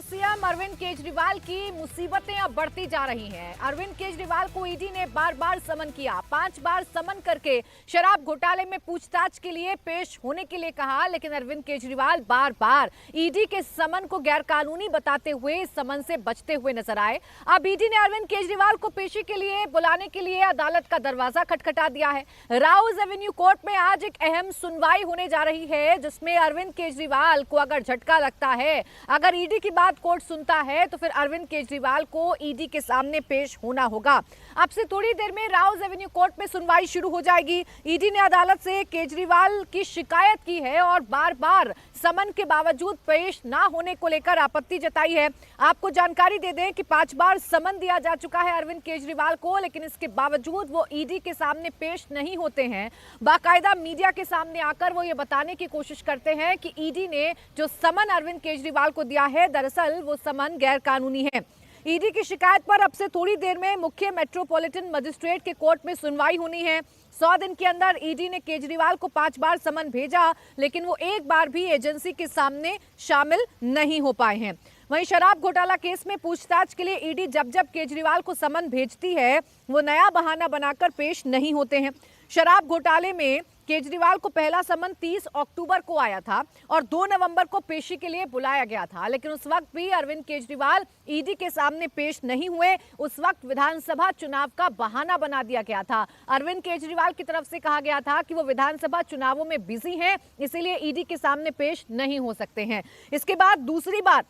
CM Arvind Kejriwal की मुसीबतें अब बढ़ती जा रही हैं। अरविंद केजरीवाल को ईडी ने बार बार समन किया, 5 बार समन करके शराब घोटाले में पूछताछ के लिए पेश होने के लिए कहा, लेकिन अरविंद केजरीवाल बार बार ईडी के समन को गैरकानूनी बताते हुए इस समन से बचते हुए नजर आए। अब ईडी ने अरविंद केजरीवाल को पेशी के लिए बुलाने के लिए अदालत का दरवाजा खटखटा दिया है। राउज एवेन्यू कोर्ट में आज एक अहम सुनवाई होने जा रही है, जिसमें अरविंद केजरीवाल को अगर झटका लगता है, अगर ईडी की बात कोर्ट सुनता है, तो फिर अरविंद केजरीवाल को ईडी के सामने पेश होना होगा। अब से थोड़ी देर में राउज एवेन्यू कोर्ट में सुनवाई शुरू हो जाएगी। ईडी ने अदालत से केजरीवाल की शिकायत की है और बार बार समन के बावजूद पेश ना होने को लेकर आपत्ति जताई है। आपको जानकारी दे दें कि 5 बार समन दिया जा चुका है अरविंद केजरीवाल को, लेकिन इसके बावजूद वो ईडी के सामने पेश नहीं होते हैं। बाकायदा मीडिया के सामने आकर वो ये बताने की कोशिश करते हैं कि ईडी ने जो समन अरविंद केजरीवाल को दिया है, दरअसल वो समन गैर कानूनी है। ईडी की शिकायत पर अब से थोड़ी देर में मुख्य मेट्रोपॉलिटन मजिस्ट्रेट के कोर्ट में सुनवाई होनी है। 100 दिन के अंदर ईडी ने केजरीवाल को 5 बार समन भेजा, लेकिन वो एक बार भी एजेंसी के सामने शामिल नहीं हो पाए हैं। वहीं शराब घोटाला केस में पूछताछ के लिए ईडी जब जब केजरीवाल को समन भेजती है, वो नया बहाना बनाकर पेश नहीं होते हैं। शराब घोटाले में केजरीवाल को पहला समन 30 अक्टूबर को आया था और 2 नवंबर को पेशी के लिए बुलाया गया था, लेकिन उस वक्त भी अरविंद केजरीवाल ईडी के सामने पेश नहीं हुए। उस वक्त विधानसभा चुनाव का बहाना बना दिया गया था। अरविंद केजरीवाल की तरफ से कहा गया था कि वो विधानसभा चुनावों में बिजी हैं, इसीलिए ईडी के सामने पेश नहीं हो सकते हैं। इसके बाद दूसरी बार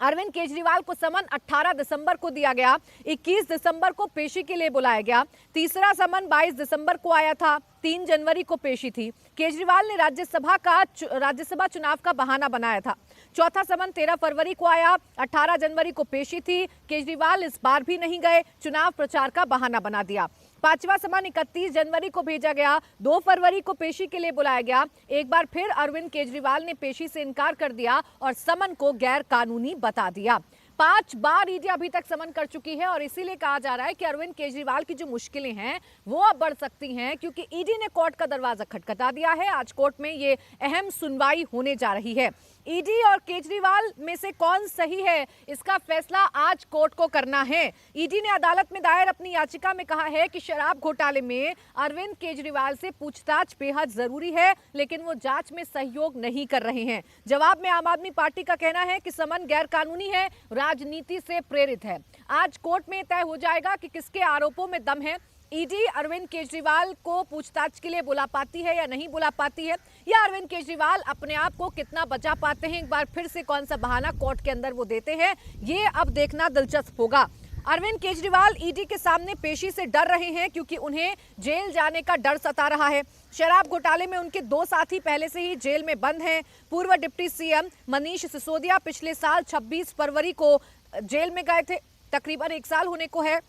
अरविंद केजरीवाल को समन 18 दिसंबर को दिया गया, 21 दिसंबर को पेशी के लिए बुलाया गया। तीसरा समन 22 दिसंबर को आया था, 3 जनवरी को पेशी थी। केजरीवाल ने राज्यसभा चुनाव का बहाना बनाया था। चौथा समन 13 फरवरी को आया, 18 जनवरी को पेशी थी। केजरीवाल इस बार भी नहीं गए, चुनाव प्रचार का बहाना बना दिया। 5वां समन 31 जनवरी को भेजा गया, 2 फरवरी को पेशी के लिए बुलाया गया। एक बार फिर अरविंद केजरीवाल ने पेशी से इनकार कर दिया और समन को गैर कानूनी बता दिया। 5 बार ईडी अभी तक समन कर चुकी है और इसीलिए कहा जा रहा है कि अरविंद केजरीवाल की जो मुश्किलें हैं वो अब बढ़ सकती हैं, क्योंकि ईडी ने कोर्ट का दरवाजा खटखटा दिया है। आज कोर्ट में ये अहम सुनवाई होने जा रही है। ईडी और केजरीवाल में से कौन सही है, इसका फैसला आज कोर्ट को करना है। ईडी ने अदालत में दायर अपनी याचिका में कहा है कि शराब घोटाले में अरविंद केजरीवाल से पूछताछ बेहद जरूरी है, लेकिन वो जांच में सहयोग नहीं कर रहे हैं। जवाब में आम आदमी पार्टी का कहना है कि समन गैर कानूनी है, राजनीति से प्रेरित है। आज कोर्ट में तय हो जाएगा कि किसके आरोपों में दम है। ईडी अरविंद केजरीवाल को पूछताछ के लिए बुला पाती है या नहीं बुला पाती है, या अरविंद केजरीवाल अपने आप को कितना बचा पाते हैं, एक बार फिर से कौन सा बहाना कोर्ट के अंदर वो देते हैं, ये अब देखना दिलचस्प होगा। अरविंद केजरीवाल ईडी के सामने पेशी से डर रहे हैं, क्योंकि उन्हें जेल जाने का डर सता रहा है। शराब घोटाले में उनके 2 साथी पहले से ही जेल में बंद हैं। पूर्व डिप्टी सीएम मनीष सिसोदिया पिछले साल 26 फरवरी को जेल में गए थे, तकरीबन 1 साल होने को है।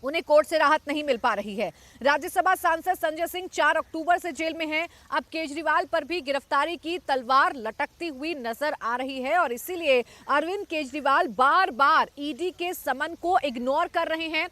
उन्हें कोर्ट से राहत नहीं मिल पा रही है। राज्यसभा सांसद संजय सिंह 4 अक्टूबर से जेल में हैं। अब केजरीवाल पर भी गिरफ्तारी की तलवार लटकती हुई नजर आ रही है और इसीलिए अरविंद केजरीवाल बार बार ईडी के समन को इग्नोर कर रहे हैं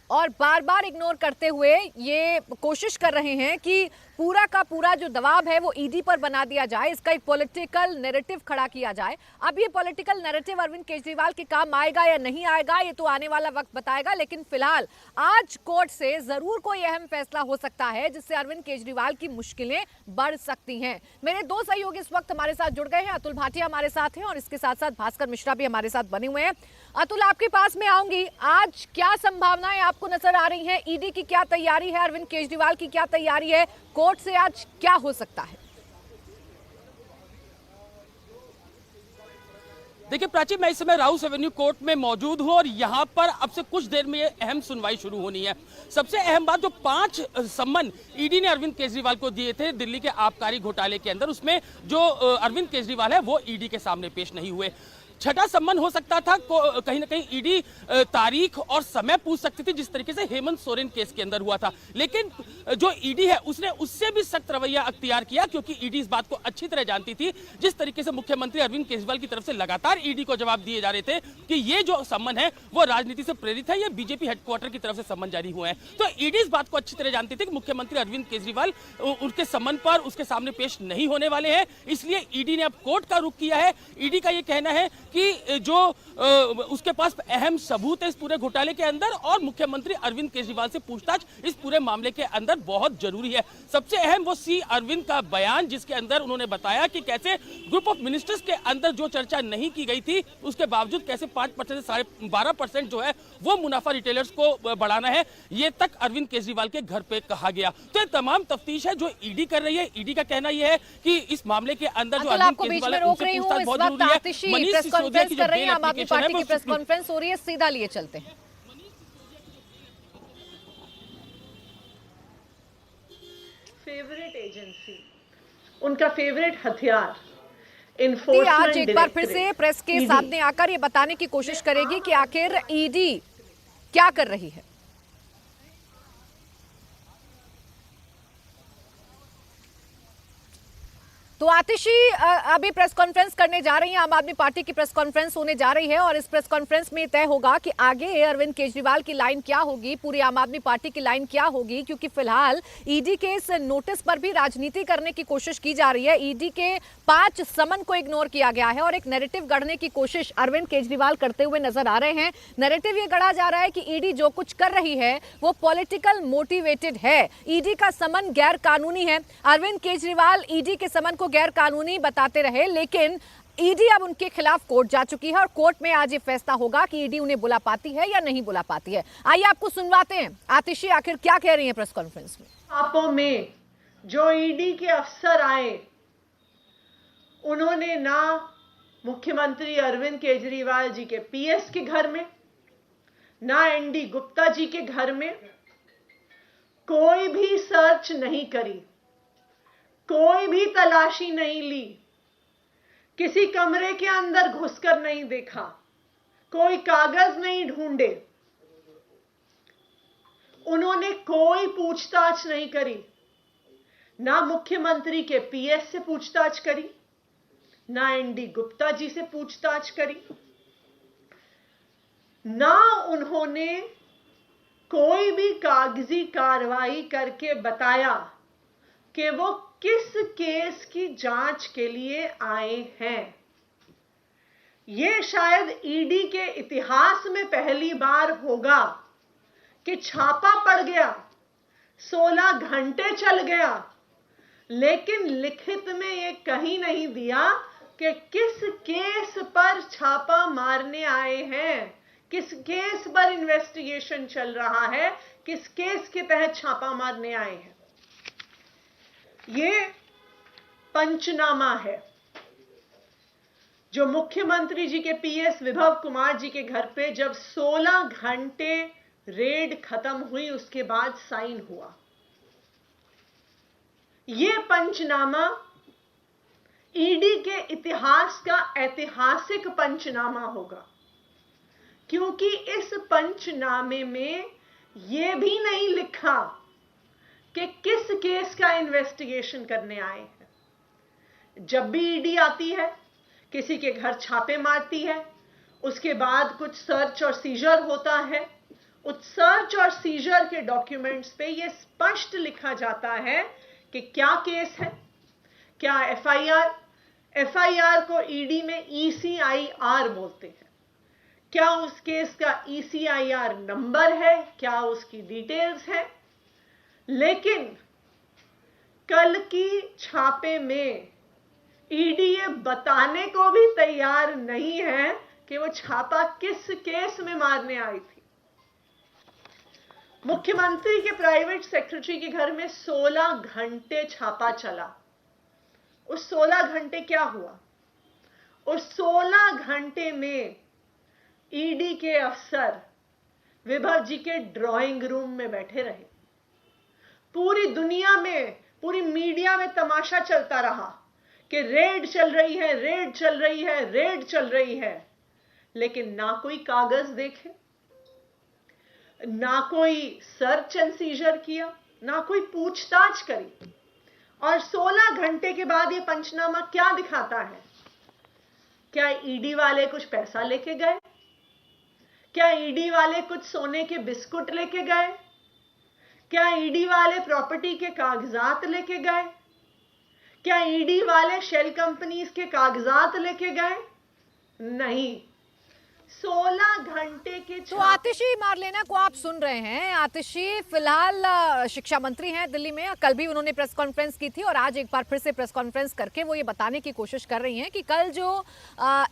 और बार बार इग्नोर करते हुए ये कोशिश कर रहे हैं कि पूरा का पूरा जो दबाव है वो ईडी पर बना दिया जाए, इसका एक पॉलिटिकल नैरेटिव खड़ा किया जाए। अब ये पॉलिटिकल नैरेटिव अरविंद केजरीवाल के काम आएगा या नहीं आएगा, ये तो आने वाला वक्त बताएगा, लेकिन फिलहाल आज कोर्ट से जरूर कोई अहम फैसला हो सकता है, जिससे अरविंद केजरीवाल की मुश्किलें बढ़ सकती हैं। मेरे 2 सहयोगी इस वक्त हमारे साथ जुड़ गए हैं। अतुल भाटिया हमारे साथ हैं और इसके साथ साथ भास्कर मिश्रा भी हमारे साथ बने हुए हैं। अतुल, आपके पास में आऊंगी, आज क्या संभावनाएं आपको नजर आ रही हैं? ईडी की क्या तैयारी है, अरविंद केजरीवाल की क्या तैयारी है, कोर्ट से आज क्या हो सकता है? देखिए प्राची, मैं इस समय राउस एवेन्यू कोर्ट में मौजूद हूं और यहां पर अब से कुछ देर में ये अहम सुनवाई शुरू होनी है। सबसे अहम बात, जो 5 सम्मन ईडी ने अरविंद केजरीवाल को दिए थे दिल्ली के आबकारी घोटाले के अंदर, उसमें जो अरविंद केजरीवाल है वो ईडी के सामने पेश नहीं हुए। छठा सम्मन हो सकता था, कहीं ना कहीं ईडी तारीख और समय पूछ सकती थी, जिस तरीके से हेमंत सोरेन केस के अंदर हुआ था। लेकिन जो ईडी है उसने उससे भी सख्त रवैया अख्तियार किया, क्योंकि ईडी इस बात को अच्छी तरह जानती थी। जिस तरीके से मुख्यमंत्री अरविंद केजरीवाल की तरफ से लगातार ईडी को जवाब दिए जा रहे थे कि ये जो सम्मन है वो राजनीति से प्रेरित है, ये बीजेपी हेडक्वार्टर की तरफ से सम्मन जारी हुए हैं। तो ईडी इस बात को अच्छी तरह जानती थी कि मुख्यमंत्री अरविंद केजरीवाल उनके सम्मन पर उसके सामने पेश नहीं होने वाले हैं, इसलिए ईडी ने अब कोर्ट का रुख किया है। ईडी का ये कहना है कि जो उसके पास अहम सबूत है इस पूरे घोटाले के अंदर, और मुख्यमंत्री अरविंद केजरीवाल से पूछताछ इस पूरे मामले के अंदर बहुत जरूरी है। सबसे अहम वो सी अरविंद का बयान, जिसके अंदर उन्होंने बताया कि कैसे ग्रुप ऑफ मिनिस्टर्स के अंदर जो चर्चा नहीं की गई थी उसके बावजूद कैसे 5% से 12.5% जो है वो मुनाफा रिटेलर्स को बढ़ाना है, ये तक अरविंद केजरीवाल के घर पे कहा गया। तो ये तमाम तफ्तीश है जो ईडी कर रही है। ईडी का कहना यह है कि इस मामले के अंदर जो अरविंद केजरीवाल है उनसे पूछताछ बहुत जरूरी है। मनीष सिसोदिया की जो बेल आम आदमी एप्लीकेशन है पार्टी की वो प्रेस कॉन्फ्रेंस हो रही है, सीधा लिए चलते हैं। फेवरेट एजेंसी, उनका फेवरेट हथियार आज इन्फोर्समेंट एक बार फिर से प्रेस के सामने आकर ये बताने की कोशिश करेगी कि आखिर ईडी क्या कर रही है। तो आतिशी अभी प्रेस कॉन्फ्रेंस करने जा रही हैं, आम आदमी पार्टी की प्रेस कॉन्फ्रेंस होने जा रही है और इस प्रेस कॉन्फ्रेंस में तय होगा कि आगे अरविंद केजरीवाल की लाइन क्या होगी, पूरी आम आदमी पार्टी की लाइन क्या होगी, क्योंकि फिलहाल ईडी के इस नोटिस पर भी राजनीति करने की कोशिश की जा रही है। ईडी के 5 समन को इग्नोर किया गया है और एक नैरेटिव गढ़ने की कोशिश अरविंद केजरीवाल करते हुए नजर आ रहे हैं। नैरेटिव ये गढ़ा जा रहा है कि ईडी जो कुछ कर रही है वो पॉलिटिकल मोटिवेटेड है, ईडी का समन गैर कानूनी है। अरविंद केजरीवाल ईडी के समन को गैर कानूनी बताते रहे, लेकिन ईडी अब उनके खिलाफ कोर्ट जा चुकी है और कोर्ट में आज ये फैसला होगा कि ईडी उन्हें बुला पाती है या नहीं बुला पाती है। आइए आपको सुनवाते हैं आतिशी आखिर क्या कह रही हैं प्रेस कॉन्फ्रेंस में। आपों में जो ईडी के अफसर आए, उन्होंने ना मुख्यमंत्री अरविंद केजरीवाल जी के पीएस के घर में, ना एनडी गुप्ता जी के घर में कोई भी सर्च नहीं करी, कोई भी तलाशी नहीं ली, किसी कमरे के अंदर घुसकर नहीं देखा, कोई कागज नहीं ढूंढे, उन्होंने कोई पूछताछ नहीं करी, ना मुख्यमंत्री के पीएस से पूछताछ करी, ना एनडी गुप्ता जी से पूछताछ करी, ना उन्होंने कोई भी कागजी कार्रवाई करके बताया कि वो किस केस की जांच के लिए आए हैं। ये शायद ईडी के इतिहास में पहली बार होगा कि छापा पड़ गया, 16 घंटे चल गया, लेकिन लिखित में ये कहीं नहीं दिया कि किस केस पर छापा मारने आए हैं, किस केस पर इन्वेस्टिगेशन चल रहा है, किस केस के तहत छापा मारने आए हैं। ये पंचनामा है जो मुख्यमंत्री जी के पीएस विभव कुमार जी के घर पे जब 16 घंटे रेड खत्म हुई उसके बाद साइन हुआ। ये पंचनामा ईडी के इतिहास का ऐतिहासिक पंचनामा होगा, क्योंकि इस पंचनामे में यह भी नहीं लिखा कि किस केस का इन्वेस्टिगेशन करने आए हैं। जब भी ईडी आती है, किसी के घर छापे मारती है, उसके बाद कुछ सर्च और सीजर होता है, उस सर्च और सीजर के डॉक्यूमेंट्स पे यह स्पष्ट लिखा जाता है कि क्या केस है, क्या एफआईआर को ईडी में ईसीआईआर बोलते हैं, क्या उस केस का ईसीआईआर नंबर है, क्या उसकी डिटेल्स है। लेकिन कल की छापे में ईडी ये बताने को भी तैयार नहीं है कि वो छापा किस केस में मारने आई थी। मुख्यमंत्री के प्राइवेट सेक्रेटरी के घर में 16 घंटे छापा चला। उस 16 घंटे क्या हुआ? उस 16 घंटे में ईडी के अफसर विभव जी के ड्राइंग रूम में बैठे रहे। पूरी दुनिया में, पूरी मीडिया में तमाशा चलता रहा कि रेड चल रही है, रेड चल रही है, रेड चल रही है, लेकिन ना कोई कागज देखे, ना कोई सर्च एंड सीजर किया, ना कोई पूछताछ करी। और 16 घंटे के बाद ये पंचनामा क्या दिखाता है? क्या ईडी वाले कुछ पैसा लेके गए? क्या ईडी वाले कुछ सोने के बिस्कुट लेके गए? क्या ईडी वाले प्रॉपर्टी के कागजात लेके गए? क्या ईडी वाले शेल कंपनीज के कागजात लेके गए? नहीं। 16 घंटे के तो आतिशी मारलेना को आप सुन रहे हैं। आतिशी फिलहाल शिक्षा मंत्री हैं दिल्ली में। कल भी उन्होंने प्रेस कॉन्फ्रेंस की थी और आज एक बार फिर से प्रेस कॉन्फ्रेंस करके वो ये बताने की कोशिश कर रही हैं कि कल जो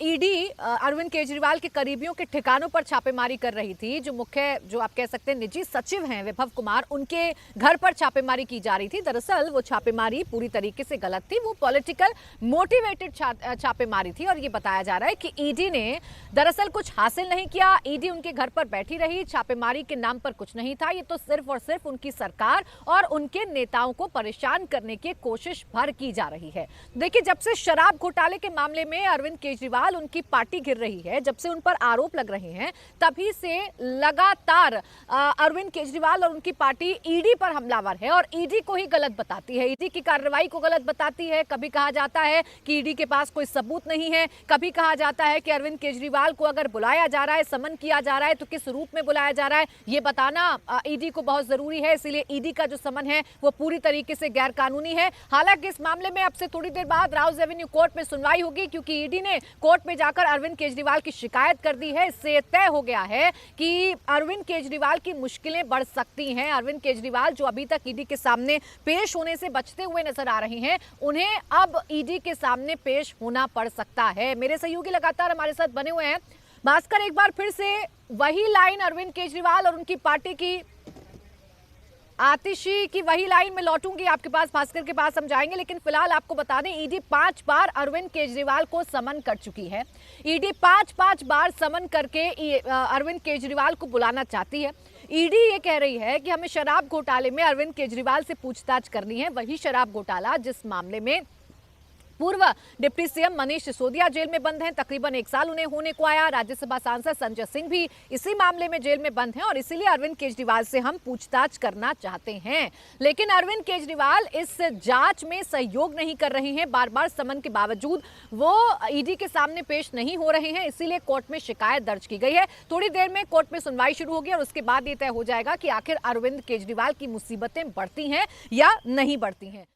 ईडी अरविंद केजरीवाल के करीबियों के ठिकानों पर छापेमारी कर रही थी, जो मुख्य जो आप कह सकते हैं निजी सचिव हैं विभव कुमार, उनके घर पर छापेमारी की जा रही थी। दरअसल वो छापेमारी पूरी तरीके से गलत थी, वो पॉलिटिकल मोटिवेटेड छापेमारी थी और ये बताया जा रहा है कि ईडी ने दरअसल कुछ हासिल नहीं किया। ईडी उनके घर पर बैठी रही, छापेमारी के नाम पर कुछ नहीं था। ये तो सिर्फ और सिर्फ उनकी सरकार और उनके नेताओं को परेशान करने की कोशिश भर की जा रही है। देखिए, जब से शराब घोटाले के मामले में अरविंद केजरीवाल, उनकी पार्टी गिर रही है, जब से उन पर आरोप लग रहे हैं, तभी से लगातार अरविंद केजरीवाल और उनकी पार्टी ईडी पर हमलावर है और ईडी को ही गलत बताती है, ईडी की कार्रवाई को गलत बताती है। कभी कहा जाता है कि ईडी के पास कोई सबूत नहीं है, कभी कहा जाता है कि अरविंद केजरीवाल को अगर बुलाया जा रहा है, समन किया जा रहा है, तो किस रूप में बुलाया जा रहा है ये बताना ईडी को बहुत जरूरी है। इसलिए ईडी का जो समन है वो पूरी तरीके से गैर कानूनी है। हालांकि इस मामले में अब से थोड़ी देर बाद राउज एवेन्यू कोर्ट में सुनवाई होगी, क्योंकि ईडी ने कोर्ट में जाकर अरविंद केजरीवाल की शिकायत कर दी है। इससे तय हो गया है कि अरविंद केजरीवाल की मुश्किलें बढ़ सकती हैं। अरविंद केजरीवाल जो अभी तक ईडी के सामने पेश होने से बचते हुए नजर आ रहे हैं, उन्हें अब ईडी के सामने पेश होना पड़ सकता है। मेरे सहयोगी लगातार हमारे साथ बने हुए हैं। भास्कर, एक बार फिर से वही लाइन अरविंद केजरीवाल और उनकी पार्टी की, आतिशी की वही लाइन में लौटूंगी आपके पास, भास्कर के पास हम जाएंगे, लेकिन फिलहाल आपको बता दें ईडी 5 बार अरविंद केजरीवाल को समन कर चुकी है। ईडी 5 बार समन करके अरविंद केजरीवाल को बुलाना चाहती है। ईडी ये कह रही है कि हमें शराब घोटाले में अरविंद केजरीवाल से पूछताछ करनी है, वही शराब घोटाला जिस मामले में पूर्व deputy CM Manish Sisodia jail में बंद हैं। तकरीबन 1 साल उन्हें होने को आया। राज्यसभा सांसद संजय सिंह भी इसी मामले में जेल में बंद हैं और इसीलिए अरविंद केजरीवाल से हम पूछताछ करना चाहते हैं। लेकिन अरविंद केजरीवाल इस जांच में सहयोग नहीं कर रहे हैं। बार बार समन के बावजूद वो ईडी के सामने पेश नहीं हो रहे हैं, इसीलिए कोर्ट में शिकायत दर्ज की गई है। थोड़ी देर में कोर्ट में सुनवाई शुरू होगी और उसके बाद ये तय हो जाएगा कि आखिर अरविंद केजरीवाल की मुसीबतें बढ़ती हैं या नहीं बढ़ती हैं।